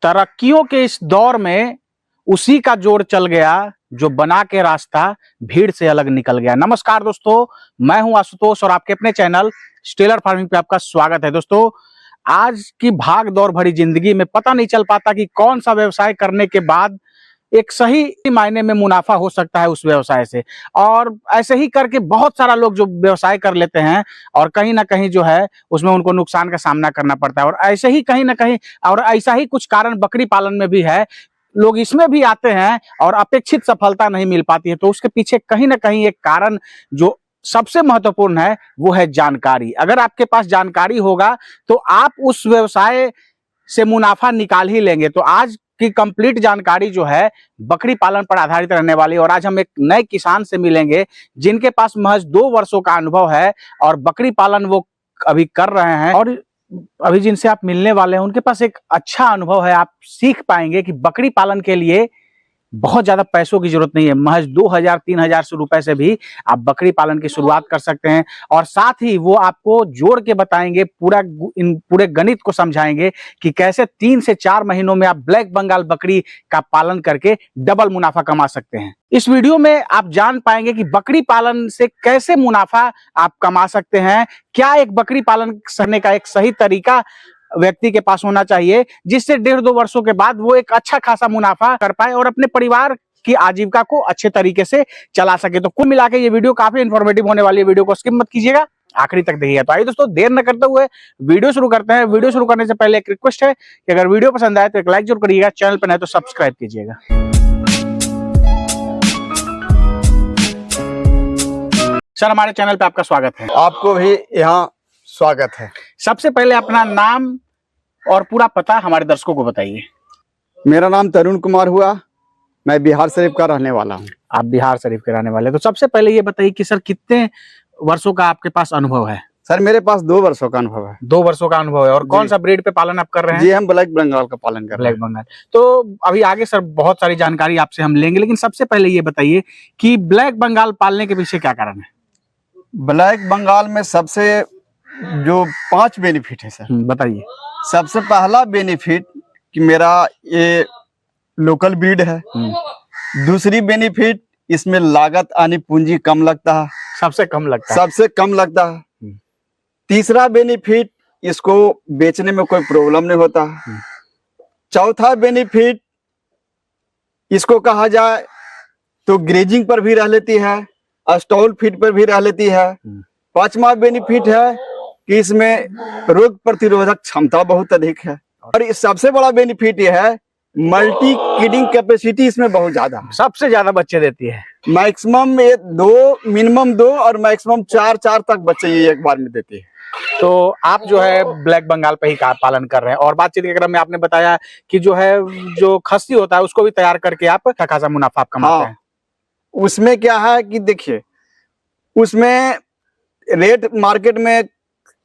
तरक्कियों के इस दौर में उसी का जोर चल गया जो बना के रास्ता भीड़ से अलग निकल गया। नमस्कार दोस्तों, मैं हूं आशुतोष और आपके अपने चैनल स्टेलर फार्मिंग पे आपका स्वागत है। दोस्तों, आज की भाग दौड़ भरी जिंदगी में पता नहीं चल पाता कि कौन सा व्यवसाय करने के बाद एक सही मायने में मुनाफा हो सकता है उस व्यवसाय से। और ऐसे ही करके बहुत सारा लोग जो व्यवसाय कर लेते हैं और कहीं ना कहीं जो है उसमें उनको नुकसान का सामना करना पड़ता है। और ऐसे ही कहीं ना कहीं और ऐसा ही कुछ कारण बकरी पालन में भी है। लोग इसमें भी आते हैं और अपेक्षित सफलता नहीं मिल पाती है। तो उसके पीछे कहीं ना कहीं एक कारण जो सबसे महत्वपूर्ण है वो है जानकारी। अगर आपके पास जानकारी होगा तो आप उस व्यवसाय से मुनाफा निकाल ही लेंगे। तो आज की कंप्लीट जानकारी जो है बकरी पालन पर आधारित रहने वाली है। और आज हम एक नए किसान से मिलेंगे जिनके पास महज 2 वर्षों का अनुभव है और बकरी पालन वो अभी कर रहे हैं। और अभी जिनसे आप मिलने वाले हैं उनके पास एक अच्छा अनुभव है। आप सीख पाएंगे कि बकरी पालन के लिए बहुत ज्यादा पैसों की जरूरत नहीं है। महज 2000-3000 रुपए से भी आप बकरी पालन की शुरुआत कर सकते हैं। और साथ ही वो आपको जोड़ के बताएंगे, इन पूरे गणित को समझाएंगे कि कैसे 3 से 4 महीनों में आप ब्लैक बंगाल बकरी का पालन करके डबल मुनाफा कमा सकते हैं। इस वीडियो में आप जान पाएंगे कि बकरी पालन से कैसे मुनाफा आप कमा सकते हैं, क्या एक बकरी पालन करने का एक सही तरीका व्यक्ति के पास होना चाहिए जिससे 1.5-2 वर्षों के बाद वो एक अच्छा खासा मुनाफा कर पाए और अपने परिवार की आजीविका को अच्छे तरीके से चला सके। तो कुल मिला के ये वीडियो काफी इंफॉर्मेटिव होने वाली है। वीडियो को स्किप मत कीजिएगा, आखिरी तक देखिएगा। तो आइए दोस्तों, देर न करते हुए वीडियो शुरू करते हैं। वीडियो शुरू करने से पहले एक रिक्वेस्ट है कि अगर वीडियो पसंद आए तो एक लाइक जरूर करिएगा, चैनल पर नए तो सब्सक्राइब कीजिएगा। सर, हमारे चैनल पे आपका स्वागत है। आपको भी यहाँ स्वागत है। सबसे पहले अपना नाम और पूरा पता हमारे दर्शकों को बताइए। मेरा नाम तरुण कुमार हुआ, मैं बिहार शरीफ का रहने वाला हूँ। आप बिहार शरीफ के रहने वाले। तो सबसे पहले ये बताइए कि सर कितने वर्षों का आपके पास अनुभव है? सर, मेरे पास 2 वर्षों का अनुभव है। 2 वर्षों का अनुभव है। और कौन सा ब्रीड पे पालन आप कर रहे हैं? जी, हम ब्लैक बंगाल का पालन कर रहे हैं। ब्लैक बंगाल। तो अभी आगे सर बहुत सारी जानकारी आपसे हम लेंगे, लेकिन सबसे पहले ये बताइए कि ब्लैक बंगाल पालने के पीछे क्या कारण है? ब्लैक बंगाल में सबसे जो 5 बेनिफिट है सर, बताइए। सबसे पहला बेनिफिट कि मेरा ये लोकल ब्रीड है। दूसरी बेनिफिट, इसमें लागत आनी पूंजी कम लगता है, सबसे कम लगता है। सबसे कम लगता है। तीसरा बेनिफिट, इसको बेचने में कोई प्रॉब्लम नहीं होता। चौथा बेनिफिट, इसको कहा जाए तो ग्रेजिंग पर भी रह लेती है, स्टॉल फीड पर भी रह लेती है। 5वां बेनिफिट है कि इसमें रोग प्रतिरोधक क्षमता बहुत अधिक है। और इस सबसे बड़ा बेनिफिट ये है, मल्टी किडिंग कैपेसिटी इसमें बहुत ज्यादा है। सबसे ज्यादा बच्चे देती है। मैक्सिमम ये मिनिमम 2 और मैक्सिमम 4 तक बच्चे ये एक बार में देती है। तो आप जो है ब्लैक बंगाल पे ही पालन कर रहे हैं। और बातचीत के क्रम में आपने बताया कि जो खस्सी होता है उसको भी तैयार करके आप अच्छा खासा मुनाफा कमाते हैं। उसमें क्या है कि देखिए, उसमें रेट मार्केट में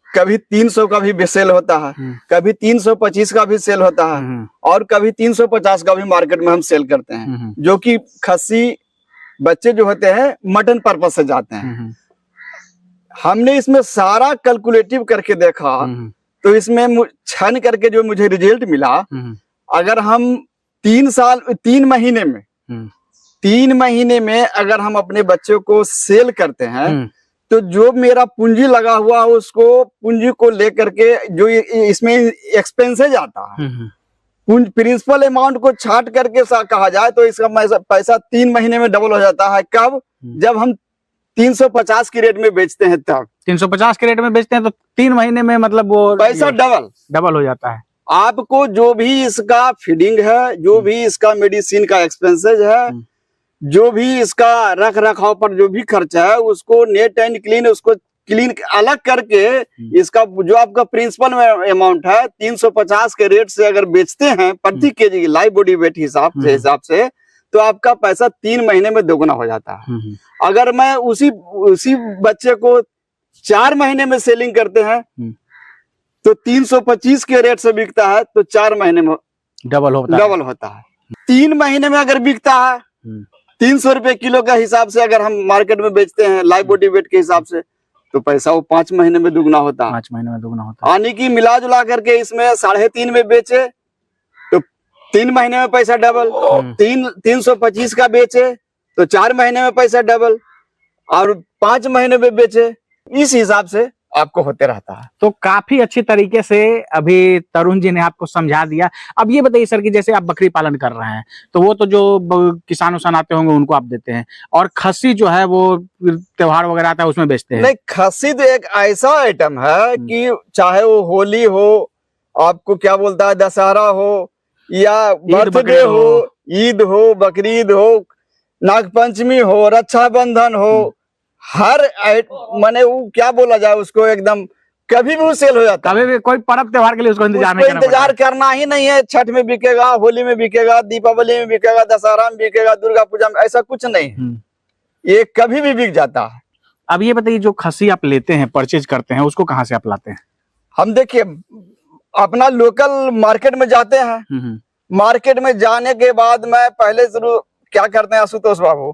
कभी 300 का भी सेल होता है, कभी 325 का भी सेल होता है और कभी 350 का भी मार्केट में हम सेल करते हैं। जो कि खस्सी बच्चे जो होते हैं मटन पर्पज से जाते हैं। हमने इसमें सारा कैलकुलेटिव करके देखा तो इसमें छन करके जो मुझे रिजल्ट मिला, अगर हम 3 महीने में अगर हम अपने बच्चों को सेल करते हैं तो जो मेरा पूंजी लगा हुआ है उसको पूंजी को लेकर के जो इसमें एक्सपेंसेज आता है, प्रिंसिपल अमाउंट को छाट करके कहा जाए तो इसका पैसा 3 महीने में डबल हो जाता है। कब? जब हम 350 के रेट में बेचते हैं, तब 350 के रेट में बेचते हैं तो 3 महीने में मतलब वो पैसा डबल हो जाता है। आपको जो भी इसका फीडिंग है, जो भी इसका मेडिसिन का एक्सपेंसेज है, जो भी इसका रख रखाव पर जो भी खर्चा है, उसको नेट एंड क्लीन, उसको क्लीन अलग करके इसका जो आपका प्रिंसिपल अमाउंट है 350 के रेट से अगर बेचते हैं प्रति केजी की लाइव बॉडी वेट हिसाब से तो आपका पैसा 3 महीने में दोगुना हो जाता है। अगर मैं उसी बच्चे को 4 महीने में सेलिंग करते हैं तो 325 के रेट से बिकता है तो 4 महीने में डबल होता है। 3 महीने में अगर बिकता है 300 रुपए किलो का हिसाब से अगर हम मार्केट में बेचते हैं लाइव बॉडी वेट के हिसाब से तो पैसा वो 5 महीने में दुगना होता है। 5 महीने में दुगना होता है। यानी कि मिला जुला करके इसमें 3.5 में बेचे तो 3 महीने में पैसा डबल, 325 का बेचे तो 4 महीने में पैसा डबल, और 5 महीने में बेचे, इस हिसाब से आपको होते रहता है। तो काफी अच्छी तरीके से अभी तरुण जी ने आपको समझा दिया। अब ये बताइए सर कि जैसे आप बकरी पालन कर रहे हैं तो वो तो जो किसान उसान आते होंगे उनको आप देते हैं, और खस्सी जो है वो त्योहार वगैरह आता है उसमें बेचते हैं। नहीं, खस्सी तो एक ऐसा आइटम है कि चाहे वो होली हो, आपको क्या बोलता है, दशहरा हो, या बर्थडे हो, ईद हो, बकरीद हो, नागपंचमी हो, रक्षाबंधन हो, हर माने वो क्या बोला जाए उसको, एकदम कभी भी वो सेल हो जाता है। कभी भी कोई पर्व त्योहार के लिए उसको इंतजार करना ही नहीं है। छठ में बिकेगा, होली में बिकेगा, दीपावली में बिकेगा, दशहरा में बिकेगा, दुर्गा पूजा में, ऐसा कुछ नहीं है, ये कभी भी बिक जाता है। अब ये बताइए जो खस्सी आप लेते हैं, परचेज करते हैं, उसको कहाँ से आप लाते हैं? हम देखिए अपना लोकल मार्केट में जाते हैं, मार्केट में जाने के बाद में पहले शुरू क्या करते हैं आशुतोष बाबू,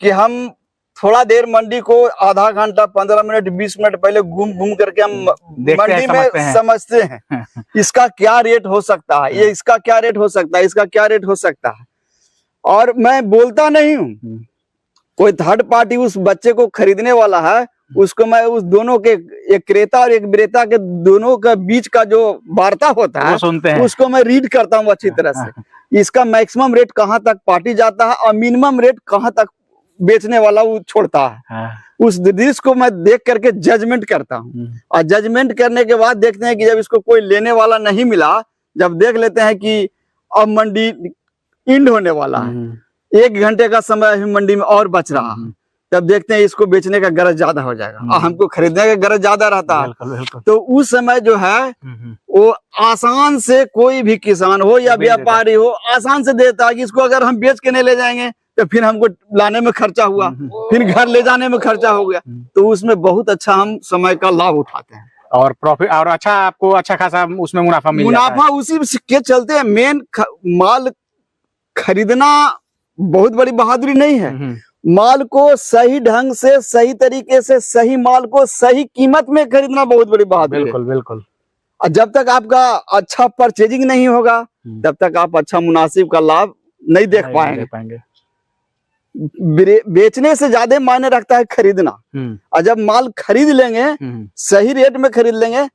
कि हम थोड़ा देर मंडी को आधा घंटा, 15 मिनट, 20 मिनट पहले घूम करके हम मंडी में समझते हैं इसका क्या रेट हो सकता है, ये इसका क्या रेट हो सकता है, इसका क्या रेट हो सकता है। और मैं बोलता नहीं हूँ, कोई थर्ड पार्टी उस बच्चे को खरीदने वाला है, उसको मैं उस दोनों के, एक क्रेता और एक विक्रेता के दोनों का बीच का जो वार्ता होता है सुनते हैं, उसको मैं रीड करता हूँ अच्छी तरह से। इसका मैक्सिमम रेट कहाँ तक पार्टी जाता है और मिनिमम रेट कहाँ तक बेचने वाला वो छोड़ता है, उस दृश्य को मैं देख करके जजमेंट करता हूँ। और जजमेंट करने के बाद देखते हैं कि जब इसको कोई लेने वाला नहीं मिला, जब देख लेते हैं कि अब मंडी इंड होने वाला है, 1 घंटे का समय मंडी में और बच रहा है, तब देखते हैं इसको बेचने का गरज ज्यादा हो जाएगा और हमको खरीदने का गरज ज्यादा रहता है। तो उस समय जो है वो आसान से कोई भी किसान हो या व्यापारी हो आसान से देता है कि इसको अगर हम बेच के नहीं ले जाएंगे तो फिर हमको लाने में खर्चा हुआ, फिर घर ले जाने में खर्चा हो गया, तो उसमें बहुत अच्छा हम समय का लाभ उठाते हैं और प्रॉफिट, और अच्छा आपको अच्छा खासा उसमें मुनाफा मिल जाता है। मुनाफा उसी के चलते है। मेन माल खरीदना बहुत बड़ी बहादुरी नहीं है, माल को सही ढंग से, सही तरीके से, सही माल को सही कीमत में खरीदना बहुत बड़ी बहादुरी। बिल्कुल बिल्कुल। और जब तक आपका अच्छा परचेजिंग नहीं होगा तब तक आप अच्छा मुनासिब का लाभ नहीं देख पाएंगे। बेचने से ज्यादा मायने रखता है खरीदना। और जब माल खरीद लेंगे, सही रेट में खरीद लेंगे,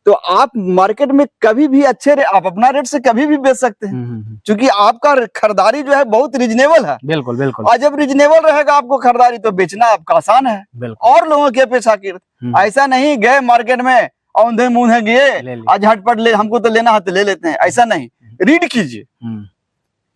तो आप मार्केट में कभी भी अच्छे आप अपना रेट से कभी भी बेच सकते हैं, क्योंकि आपका खरीदारी जो है बहुत रिजनेबल है। बिल्कुल बिल्कुल। और जब रिजनेबल रहेगा आपको खरीदारी, तो बेचना आपका आसान है। और लोगों के अपेक्षाकृत ऐसा नहीं गए मार्केट में औंधे मुंहे गए आज झटपट ले, हमको तो लेना है तो ले लेते हैं, ऐसा नहीं। रीड कीजिए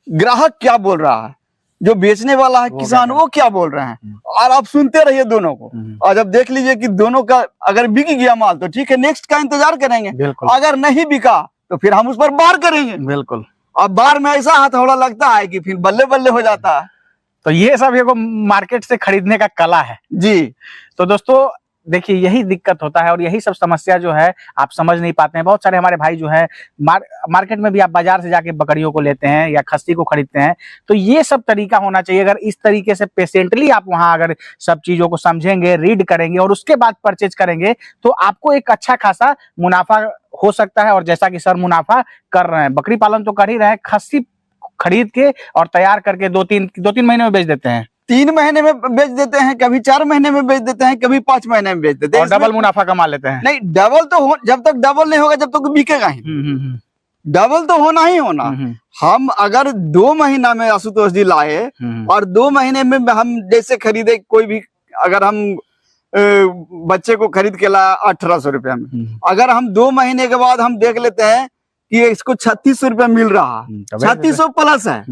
ग्राहक क्या बोल रहा है, जो बेचने वाला है किसान वो क्या बोल रहे हैं, और आप सुनते रहिए दोनों को। और जब देख लीजिए कि दोनों का अगर बिक गया माल तो ठीक है, नेक्स्ट का इंतजार करेंगे। अगर नहीं बिका तो फिर हम उस पर बार करेंगे। बिल्कुल। अब बार में ऐसा हथौड़ा लगता है कि फिर बल्ले बल्ले हो जाता है। तो ये सब ये मार्केट से खरीदने का कला है जी। तो दोस्तों देखिए यही दिक्कत होता है और यही सब समस्या जो है आप समझ नहीं पाते हैं। बहुत सारे हमारे भाई जो है मार्केट में भी आप बाजार से जाके बकरियों को लेते हैं या खस्सी को खरीदते हैं, तो ये सब तरीका होना चाहिए। अगर इस तरीके से पेशेंटली आप वहां अगर सब चीजों को समझेंगे, रीड करेंगे और उसके बाद परचेज करेंगे तो आपको एक अच्छा खासा मुनाफा हो सकता है। और जैसा कि सर मुनाफा कर रहे हैं, बकरी पालन तो कर ही रहे हैं, खस्सी खरीद के और तैयार करके 2-3 महीने में बेच देते हैं, 3 महीने में बेच देते हैं, कभी 4 महीने में बेच देते हैं, कभी 5 महीने में बेच देते हैं और डबल मुनाफा कमा लेते हैं। नहीं, डबल तो जब तक डबल नहीं होगा जब तक तो बिकेगा ही। डबल तो होना ही होना। हम अगर 2 महीना में आशुतोष जी लाए और 2 महीने में हम जैसे खरीदे, कोई भी अगर हम बच्चे को खरीद के लाया 1800 रुपया में, अगर हम 2 महीने के बाद हम देख लेते हैं कि इसको 3600 रुपया मिल रहा है, 3600 प्लस है,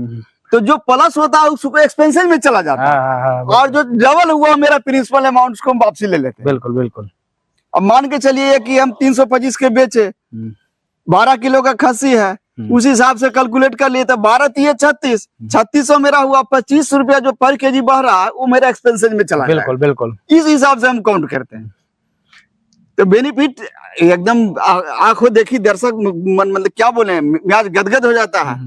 तो जो प्लस होता है उसको एक्सपेंसेस में चला जाता है। और जो डबल हुआ मेरा प्रिंसिपल अमाउंट उसको हम वापसी ले लेते हैं। बिल्कुल बिल्कुल। अब मान के चलिए कि हम 325 के बेचे, 12 किलो का खस्सी है, उस हिसाब से कैलकुलेट कर लिए तो 12 3 36, 3600 मेरा हुआ, 25 रुपया जो पर केजी बढ़ रहा है वो मेरा एक्सपेंसेस में चला। बिल्कुल बिल्कुल। इस हिसाब से हम काउंट करते हैं। तो बेनिफिट एकदम आंखों देखी दर्शक मतलब क्या बोले, म्याज गदगद हो जाता है।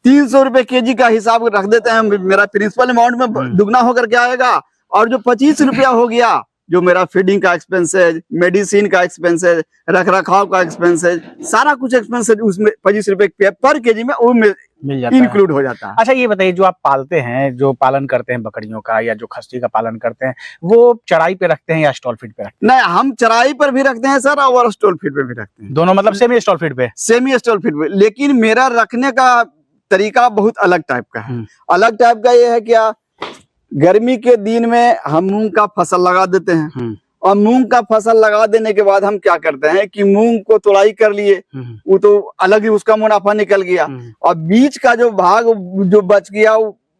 300 रुपए केजी का हिसाब रख देते हैं, मेरा प्रिंसिपल अमाउंट में दुगना होकर के आएगा। और जो 25 रुपया हो गया जो मेरा फीडिंग का एक्सपेंस है, मेडिसिन का एक्सपेंस है, रख रखाव का एक्सपेंस है, सारा कुछ एक्सपेंस है उसमें 25 रुपए पर केजी में वो मिल जाता है। इंक्लूड हो जाता है। अच्छा ये बताइए, जो आप पालते हैं, जो पालन करते हैं बकरियों का या जो खस्सी का पालन करते हैं, वो चराई पे रखते हैं या स्टॉल फीड पे रखते नहीं, हम चराई पर भी रखते हैं सर और स्टॉल फीड पे भी रखते हैं। दोनों मतलब सेमी स्टॉल फीड पे? सेमी स्टॉल फीड पे, लेकिन मेरा रखने का तरीका बहुत अलग टाइप का है। अलग टाइप का ये है क्या, गर्मी के दिन में हम मूंग का फसल लगा देते हैं और मूंग का फसल लगा देने के बाद हम क्या करते हैं कि मूंग को तोड़ाई कर लिए, वो तो अलग ही उसका मुनाफा निकल गया, और बीच का जो भाग जो बच गया,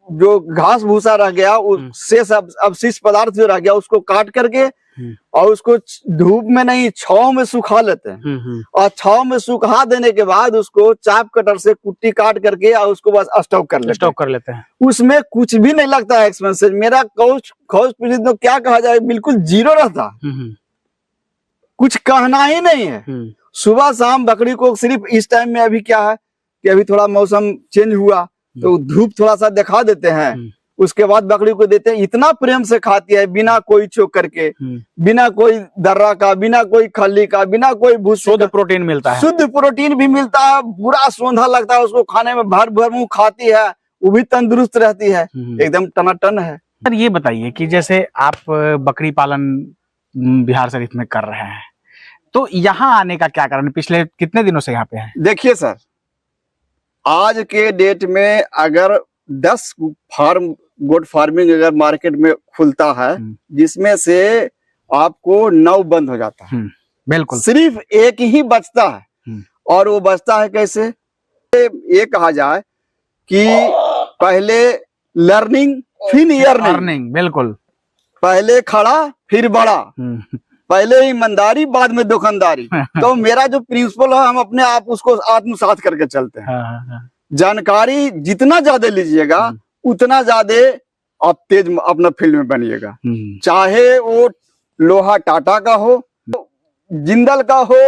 जो घास भूसा रह गया, उससे सब अवशिष्ट पदार्थ जो रह गया उसको काट करके और उसको धूप में नहीं छांव में सुखा लेते हैं, और छांव में सुखा देने के बाद उसको चाप कटर से कुट्टी काट करके और उसको बस स्टॉक कर लेते हैं। उसमें कुछ भी नहीं लगता है एक्सपेंसेस। मेरा कॉस्ट तो क्या कहा जाए, बिल्कुल जीरो रहता, कुछ कहना ही नहीं है। सुबह शाम बकरी को सिर्फ इस टाइम में अभी क्या है कि अभी थोड़ा मौसम चेंज हुआ तो धूप थोड़ा सा दिखा देते हैं, उसके बाद बकरी को देते हैं। इतना प्रेम से खाती है, बिना कोई चोक करके, बिना कोई दर्रा का, बिना कोई खल्ली का, बिना कोई भूसे, शुद्ध प्रोटीन मिलता है। शुद्ध प्रोटीन भी मिलता है, पूरा सोंधा लगता है उसको खाने में, भर भर मुंह खाती है, वो भी तंदुरुस्त रहती है, एकदम टनाटन है। सर ये बताइए कि जैसे आप बकरी पालन बिहार शरीफ में कर रहे हैं, तो यहाँ आने का क्या कारण, पिछले कितने दिनों से यहाँ पे हैं? देखिए सर, आज के डेट में अगर 10 फार्म गोट फार्मिंग अगर मार्केट में खुलता है, जिसमें से आपको 9 बंद हो जाता है, बिल्कुल, सिर्फ एक ही बचता है। और वो बचता है कैसे, ये कहा जाए कि पहले लर्निंग फिर अर्निंग, बिल्कुल, पहले खड़ा फिर बड़ा, पहले ईमानदारी बाद में दुकानदारी। तो मेरा जो प्रिंसिपल है, हम अपने आप उसको आत्मसात करके चलते हैं। जानकारी जितना ज्यादा लीजिएगा उतना ज्यादा आप तेज अपना फील्ड में बनिएगा। चाहे वो लोहा टाटा का हो, जिंदल का हो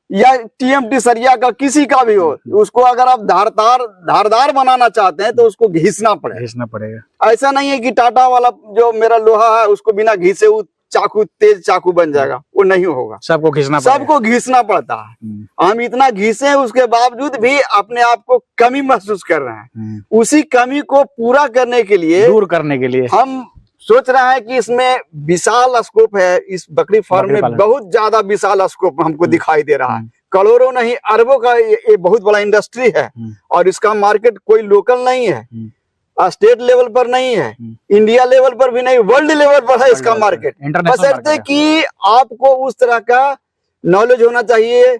या टीएमटी सरिया का, किसी का भी हो, उसको अगर आप धारदार बनाना चाहते हैं तो उसको घिसना पड़ेगा। ऐसा नहीं है कि टाटा वाला जो मेरा लोहा है उसको बिना घिसे वो चाकू, तेज चाकू बन जाएगा, वो नहीं होगा। सबको घिसना पड़ता है। हम इतना घिसे हैं, उसके बावजूद भी अपने आप को कमी महसूस कर रहे हैं। उसी कमी को पूरा करने के लिए, दूर करने के लिए हम सोच रहे हैं कि इसमें विशाल स्कोप है। इस बकरी फार्म में बहुत ज्यादा विशाल स्कोप हमको दिखाई दे रहा है। करोड़ों नहीं अरबों का ये बहुत बड़ा इंडस्ट्री है, और इसका मार्केट कोई लोकल नहीं है, स्टेट लेवल पर नहीं है, इंडिया लेवल पर भी नहीं, वर्ल्ड लेवल पर है इसका मार्केट। बशर्ते कि आपको उस तरह का नॉलेज होना चाहिए,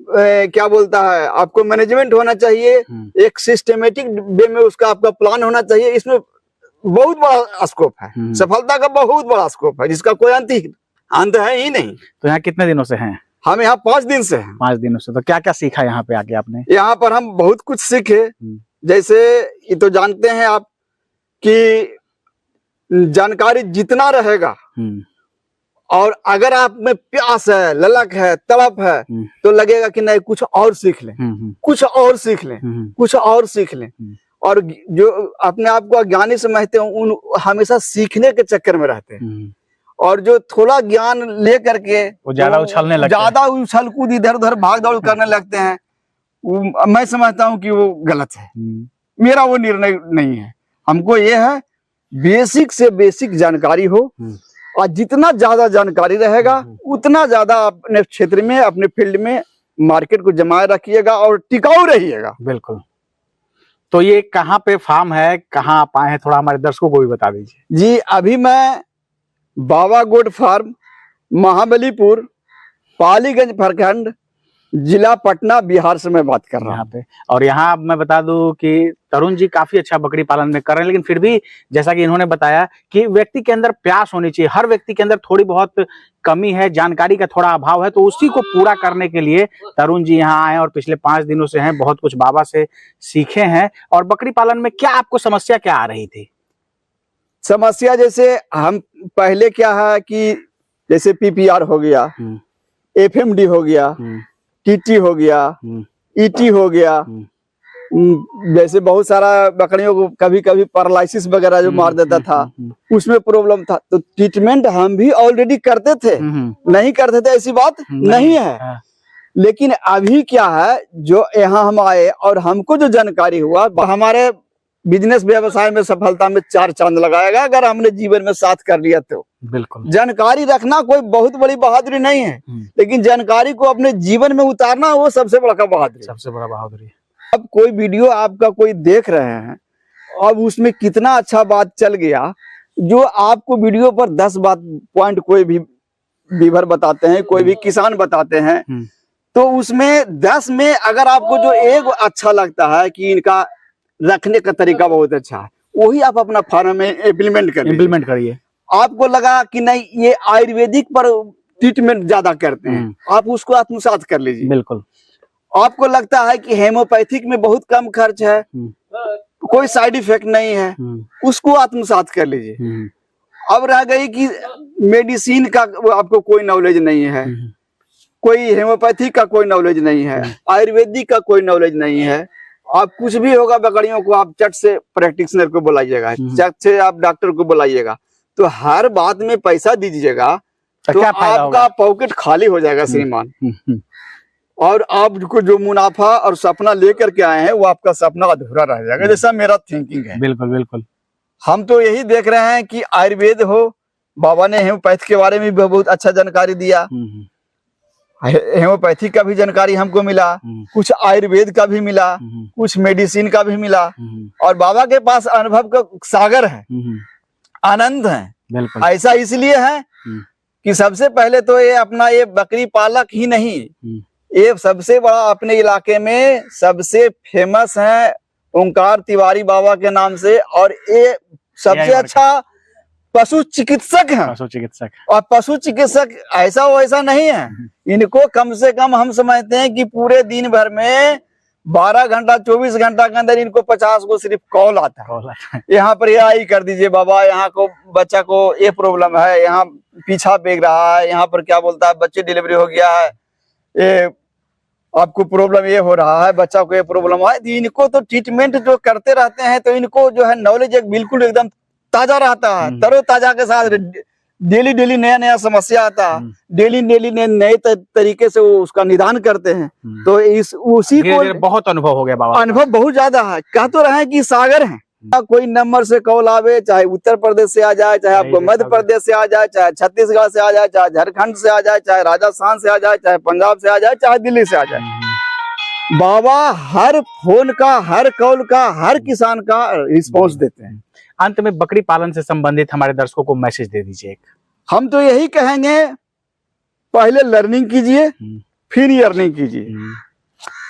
क्या बोलता है, आपको मैनेजमेंट होना चाहिए, एक सिस्टमेटिक वे में उसका आपका प्लान होना चाहिए। इसमें बहुत बड़ा स्कोप है, सफलता का बहुत बड़ा स्कोप है, जिसका कोई अंत है ही नहीं। तो यहाँ कितने दिनों से हैं? हम यहाँ 5 दिन से हैं। 5 दिनों से। तो क्या क्या सीखा यहाँ पे आके आपने? यहाँ पर हम बहुत कुछ सीखे। जैसे ये तो जानते हैं आप कि जानकारी जितना रहेगा, और अगर आप में प्यास है, ललक है, तड़प है, तो लगेगा कि नहीं कुछ और सीख लें, कुछ और सीख लें, कुछ और सीख लें। और जो अपने आप को अज्ञानी समझते हैं, उन हमेशा सीखने के चक्कर में रहते हैं, और जो थोड़ा ज्ञान ले करके वो ज्यादा उछलने लगते हैं, ज्यादा उछल कूद इधर उधर भाग दौड़ करने लगते हैं, मैं समझता हूँ कि वो गलत है। मेरा वो निर्णय नहीं है। हमको ये है बेसिक से बेसिक जानकारी हो, और जितना ज्यादा जानकारी रहेगा उतना ज्यादा अपने क्षेत्र में, अपने फील्ड में मार्केट को जमाए रखिएगा और टिकाऊ रहिएगा। बिल्कुल। तो ये कहाँ पे फार्म है, कहाँ आप आए हैं, थोड़ा हमारे दर्शकों को भी बता दीजिए। जी, अभी मैं बाबा गोट फार्म, महाबलीपुर, पालीगंज प्रखंड, जिला पटना, बिहार से मैं बात कर रहा हूँ यहाँ पे। और यहाँ मैं बता दूं कि तरुण जी काफी अच्छा बकरी पालन में कर रहे हैं, लेकिन फिर भी जैसा कि इन्होंने बताया कि व्यक्ति के अंदर प्यास होनी चाहिए। हर व्यक्ति के अंदर थोड़ी बहुत कमी है, जानकारी का थोड़ा अभाव है, तो उसी को पूरा करने के लिए तरुण जी यहाँ आए और पिछले 5 दिनों से हैं, बहुत कुछ बाबा से सीखे हैं। और बकरी पालन में क्या आपको समस्या क्या आ रही थी? समस्या जैसे हम पहले क्या है कि जैसे पीपीआर हो गया, एफएमडी हो गया, टीटी हो गया, ईटी हो गया, जैसे बहुत सारा बकरियों को कभी कभी पैरालिसिस वगैरह जो मार देता था, उसमें प्रॉब्लम था। तो ट्रीटमेंट हम भी ऑलरेडी करते थे, नहीं करते थे ऐसी बात नहीं है। लेकिन अभी क्या है, जो यहाँ हम आए और हमको जो जानकारी हुआ, हमारे बिजनेस व्यवसाय में सफलता में 4 चांद लगाएगा अगर हमने जीवन में साथ कर लिया तो। बिल्कुल। जानकारी रखना कोई बहुत बड़ी बहादुरी नहीं है, लेकिन जानकारी को अपने जीवन में उतारना वो सबसे बड़ा बहादुरी, सबसे बड़ा बहादुरी। अब कोई वीडियो आपका कोई देख रहे हैं, अब उसमें कितना अच्छा बात चल गया, जो आपको वीडियो पर 10 बात पॉइंट कोई भी वीवर बताते हैं, कोई भी किसान बताते हैं, तो उसमें 10 में अगर आपको जो एक अच्छा लगता है कि इनका रखने का तरीका बहुत अच्छा है, वही आप अपना फार्म में इम्प्लीमेंट करिए। आपको लगा कि नहीं ये आयुर्वेदिक पर ट्रीटमेंट ज्यादा करते हैं, आप उसको आत्मसात कर लीजिए। बिल्कुल। आपको लगता है कि हेमोपैथिक में बहुत कम खर्च है, कोई साइड इफेक्ट नहीं है, उसको आत्मसात कर लीजिए। अब रह गई कि मेडिसिन का आपको कोई नॉलेज नहीं है, कोई हेमोपैथिक का कोई नॉलेज नहीं है, आयुर्वेदिक का कोई नॉलेज नहीं है, आप कुछ भी होगा बकरियों को आप चट से प्रैक्टिशनर को बुलाइएगा, चट से आप डॉक्टर को बुलाइएगा, तो हर बात में पैसा दीजिएगा तो आपका पॉकेट खाली हो जाएगा श्रीमान। और आपको जो मुनाफा और सपना लेकर के आए हैं वो आपका सपना अधूरा रह जाएगा, जैसा मेरा थिंकिंग है। बिल्कुल बिल्कुल। हम तो यही देख रहे हैं कि आयुर्वेद हो, बाबा ने हेमोपैथी के बारे में बहुत अच्छा जानकारी दिया, हेमोपैथी का भी जानकारी हमको मिला, कुछ आयुर्वेद का भी मिला, कुछ मेडिसिन का भी मिला, और बाबा के पास अनुभव का सागर है, आनंद है। ऐसा इसलिए है कि सबसे पहले तो ये अपना ये बकरी पालक ही नहीं, ये सबसे बड़ा अपने इलाके में सबसे फेमस है ओंकार तिवारी बाबा के नाम से, और ये सबसे अच्छा पशु चिकित्सक है। और पशु चिकित्सक ऐसा वैसा नहीं है, इनको कम से कम हम समझते हैं कि पूरे दिन भर में 12 घंटा 24 घंटा के अंदर इनको 50 को सिर्फ कॉल आता है। यहाँ पर ये कर दीजिए बाबा, यहाँ को बच्चा को ये प्रॉब्लम है, यहाँ पीछा बेग रहा है, यहाँ पर क्या बोलता है बच्चे डिलीवरी हो गया है, ये आपको प्रॉब्लम ये हो रहा है, बच्चा को ये प्रॉब्लम है। इनको तो ट्रीटमेंट जो करते रहते हैं तो इनको जो है नॉलेज एक बिल्कुल एकदम ताजा रहता है, तरो ताजा के साथ डेली डेली नया नया समस्या आता है, डेली डेली नए तरीके से वो उसका निदान करते हैं। तो इस उसी को बहुत अनुभव हो गया बाबा, अनुभव बहुत ज्यादा है। कह तो रहे हैं कि सागर है, कोई नंबर से कॉल आवे, चाहे उत्तर प्रदेश से आ जाए, चाहे आपको मध्य प्रदेश से आ जाए, चाहे छत्तीसगढ़ से आ जाए, चाहे झारखंड से आ जाए, चाहे राजस्थान से आ जाए, चाहे पंजाब से आ जाए, चाहे दिल्ली से आ जाए, बाबा हर फोन का, हर कॉल का, हर किसान का रिस्पॉन्स देते हैं। अंत में बकरी पालन से संबंधित हमारे दर्शकों को मैसेज दे दीजिए। हम तो यही कहेंगे, पहले लर्निंग कीजिए, फिर अर्निंग कीजिए,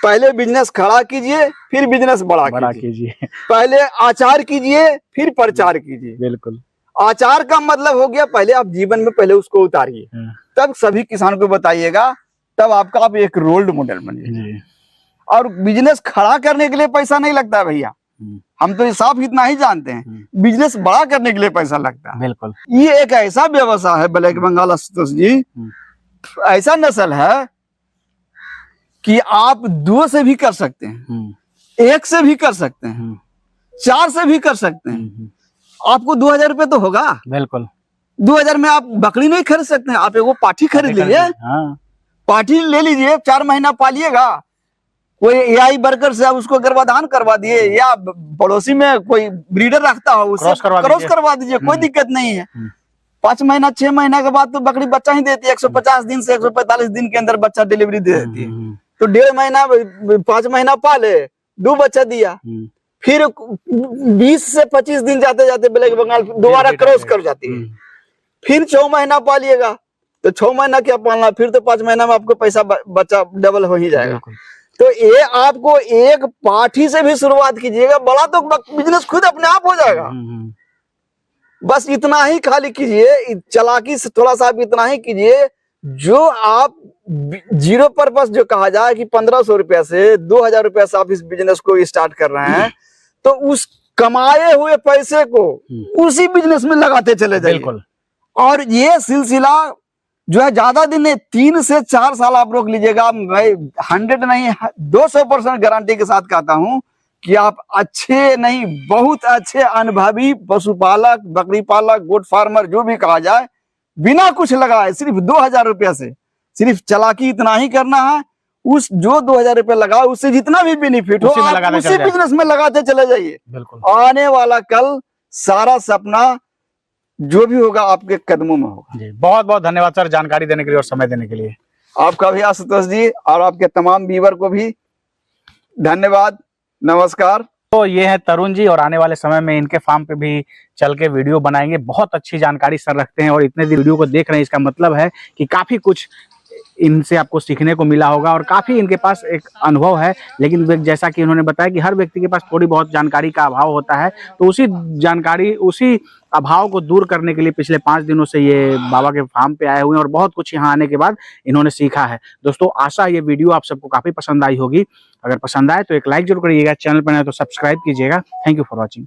पहले बिजनेस खड़ा कीजिए, फिर बिजनेस बड़ा कीजिए, पहले आचार कीजिए, फिर प्रचार कीजिए। बिल्कुल। आचार का मतलब हो गया पहले आप जीवन में पहले उसको उतारिए, तब सभी किसानों को बताइएगा, तब आपका आप एक रोल मॉडल बनिए। और बिजनेस खड़ा करने के लिए पैसा नहीं लगता भैया, हम तो साफ इतना ही जानते हैं, बिजनेस बड़ा करने के लिए पैसा लगता है। बिल्कुल। ये एक ऐसा व्यवसाय है ब्लैक बंगाल आशुतोष जी, ऐसा नस्ल है कि आप 2 से भी कर सकते हैं, 1 से भी कर सकते हैं, 4 से भी कर सकते हैं। आपको 2000 रुपए तो होगा। बिल्कुल। 2000 में आप बकरी नहीं खरीद सकते हैं, आप एगो पाठी खरीद लीजिए, पाठी ले लीजिए, 4 महीना पालिएगा, कोई एआई वर्कर से आप उसको गर्भाधान करवा दिए, या पड़ोसी में कोई ब्रीडर रखता हो उससे क्रॉस करवा दीजिए, कोई दिक्कत नहीं है। 5 महीना 6 महीना के बाद तो बकरी बच्चा ही देती है, 150 दिन से 145 दिन के अंदर बच्चा डिलीवरी दे देती है। तो 1.5 महीना 5 महीना पाले, 2 बच्चा दिया, फिर 20 से 25 दिन जाते जाते ब्लैक बंगाल दोबारा क्रॉस कर जाती है, फिर 6 महीना पालिएगा, तो 6 महीना क्या पालना, फिर तो 5 महीना में आपको पैसा बच्चा डबल हो ही जाएगा। तो ये आपको एक पाठी से भी शुरुआत कीजिएगा, बड़ा तो बिजनेस खुद अपने आप हो जाएगा। बस इतना ही खाली कीजिए, चालाकी से थोड़ा सा आप इतना ही कीजिए, जो आप जीरो पर्पस जो कहा जाए कि 1500 रुपया से 2000 रुपया से आप इस बिजनेस को स्टार्ट कर रहे हैं, तो उस कमाए हुए पैसे को उसी बिजनेस में लगाते चले जाइए। और ये सिलसिला जो है ज्यादा दिन नहीं, 3 से 4 साल आप रोक लीजिएगा। मैं 100 नहीं 200% गारंटी के साथ कहता हूं कि आप अच्छे नहीं, बहुत अच्छे अनुभवी पशुपालक, बकरी पालक, गोट फार्मर जो भी कहा जाए, बिना कुछ लगाए सिर्फ 2000 रुपया से सिर्फ चालाकी इतना ही करना है। उस जो 2000 रुपया लगाओ उससे जितना भी बेनिफिट हो उसी में आप लगाते उसी चले जाए। बिजनेस में लगाते चले जाइए। बिल्कुल। आने वाला कल सारा सपना जो भी होगा आपके कदमों में होगा। जी, बहुत बहुत धन्यवाद सर जानकारी देने के लिए और समय देने के लिए। आपका भी आशुतोष जी और आपके तमाम व्यूअर को भी धन्यवाद, नमस्कार। तो ये है तरुण जी और आने वाले समय में इनके फार्म पे भी चल के वीडियो बनाएंगे। बहुत अच्छी जानकारी सर रखते हैं और इतने दिन वीडियो को देख रहे हैं, इसका मतलब है कि काफी कुछ इनसे आपको सीखने को मिला होगा और काफी इनके पास एक अनुभव है। लेकिन जैसा कि उन्होंने बताया कि हर व्यक्ति के पास थोड़ी बहुत जानकारी का अभाव होता है, तो उसी अभाव को दूर करने के लिए पिछले 5 दिनों से ये बाबा के फार्म पे आए हुए हैं और बहुत कुछ यहाँ आने के बाद इन्होंने सीखा है। दोस्तों आशा ये वीडियो आप सबको काफी पसंद आई होगी। अगर पसंद आए तो एक लाइक जरूर करिएगा, चैनल पर नए तो सब्सक्राइब कीजिएगा। Thank you for watching.